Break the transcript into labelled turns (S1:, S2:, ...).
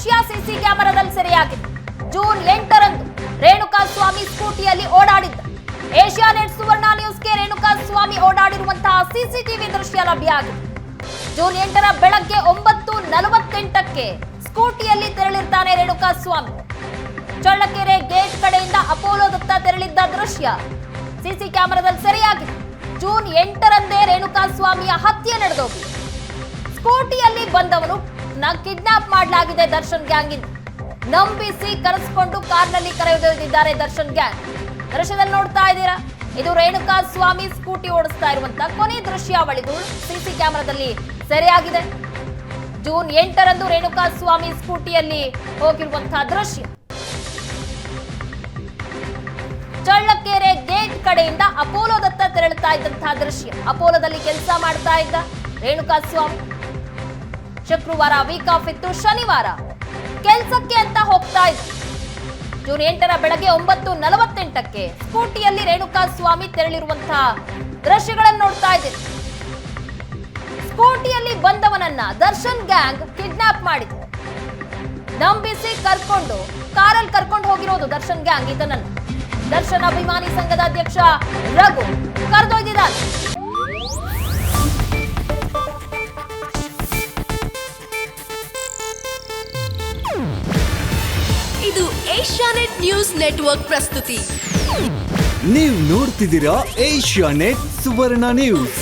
S1: ದೃಶ್ಯ ಸಿಸಿ ಕ್ಯಾಮೆರಾದಲ್ಲಿ ಸೆರೆಯಾಗಿದೆ. June 8ರಂದು Renukaswamy ಸ್ಕೂಟಿಯಲ್ಲಿ ಓಡಾಡಿದ್ದ. Asianet ಸುವರ್ಣ ನ್ಯೂಸ್ಗೆ ರೇಣುಕಾಸ್ವಾಮಿ ಓಡಾಡಿರುವಂತಹ ಸಿಸಿಟಿವಿ ದೃಶ್ಯ ಲಭ್ಯ ಆಗಿದೆ. ಜೂನ್ 8ರ ಬೆಳಗ್ಗೆ 9:48ಕ್ಕೆ ಸ್ಕೂಟಿಯಲ್ಲಿ ತೆರಳಿರ್ತಾನೆ ರೇಣುಕಾಸ್ವಾಮಿ. ಚಳ್ಳಕೆರೆ ಗೇಟ್ ಕಡೆಯಿಂದ ಅಪೋಲೋದತ್ತ ತೆರಳಿದ್ದ ದೃಶ್ಯ ಸಿಸಿ ಕ್ಯಾಮೆರಾದಲ್ಲಿ ಸೆರೆಯಾಗಿದೆ. ಜೂನ್ 8ರಂದೇ ರೇಣುಕಾಸ್ವಾಮಿಯ ಹತ್ಯೆ ನಡೆದೋಗಿದೆ. ಸ್ಕೂಟಿಯಲ್ಲಿ ಬಂದವನು ಕಿಡ್ನಾಪ್ ಮಾಡಲಾಗಿದೆ ದರ್ಶನ್ ಗ್ಯಾಂಗ್ ಇಂದ. ನಂಬಿಸಿ ಕರೆಸಿಕೊಂಡು ಕಾರ್ನಲ್ಲಿ ಕರೆದೊಯ್ದಿದ್ದಾರೆ ದರ್ಶನ್ ಗ್ಯಾಂಗ್. ದೃಶ್ಯದಲ್ಲಿ ನೋಡ್ತಾ ಇದ್ದೀರಾ, ಇದು ರೇಣುಕಾಸ್ವಾಮಿ ಸ್ಕೂಟಿ ಓಡಿಸ್ತಾ ಇರುವಂತಹ ಕೊನೆ ದೃಶ್ಯಾವಳಿಗಳು ಸಿಸಿ ಕ್ಯಾಮೆರಾದಲ್ಲಿ ಸೆರೆಯಾಗಿದೆ. ಜೂನ್ 8ರಂದು ರೇಣುಕಾಸ್ವಾಮಿ ಸ್ಕೂಟಿಯಲ್ಲಿ ಹೋಗಿರುವಂತಹ ದೃಶ್ಯ. ಚಳ್ಳಕೆರೆ ಗೇಟ್ ಕಡೆಯಿಂದ ಅಪೋಲೋದತ್ತ ತೆರಳುತ್ತಾ ಇದ್ದಂತಹ ದೃಶ್ಯ. ಅಪೋಲೋದಲ್ಲಿ ಕೆಲಸ ಮಾಡ್ತಾ ಇದ್ದ ರೇಣುಕಾಸ್ವಾಮಿ ಶುಕ್ರವಾರ ವೀಕ್ ಆಫ್ ಇತ್ತು, ಶನಿವಾರ ಕೆಲ್ಸಕ್ಕೆ ಅಂತ ಹೋಗ್ತಾ ಇದ್ದ. ಜೂನ್ 8ರ ಬೆಳಗ್ಗೆ 9:48ಕ್ಕೆ ಸ್ಕೂಟಿಯಲ್ಲಿ ರೇಣುಕಾಸ್ವಾಮಿ ತೆರಳಿರುವಂತಹ ದೃಶ್ಯಗಳನ್ನು ನೋಡ್ತಾ ಇದ್ದೀರಿ. ಸ್ಕೂಟಿಯಲ್ಲಿ ಬಂದವನನ್ನ ದರ್ಶನ್ ಗ್ಯಾಂಗ್ ಕಿಡ್ನಾಪ್ ಮಾಡಿದೆ. ನಂಬಿಸಿ ಕಾರಲ್ಲಿ ಕರ್ಕೊಂಡು ಹೋಗಿರೋದು ದರ್ಶನ್ ಗ್ಯಾಂಗ್. ಇದನ್ನ ದರ್ಶನ್ ಅಭಿಮಾನಿ ಸಂಘದ ಅಧ್ಯಕ್ಷ ರಘು ಕರೆದೊಯ್ದಿದ್ದಾರೆ.
S2: ಇದು ಏಷ್ಯಾನೆಟ್ ನ್ಯೂಸ್ ನೆಟ್ವರ್ಕ್ ಪ್ರಸ್ತುತಿ.
S3: ನೀವು ನೋಡ್ತಿದ್ದೀರಾ ಏಷ್ಯಾನೆಟ್ ಸುವರ್ಣ ನ್ಯೂಸ್.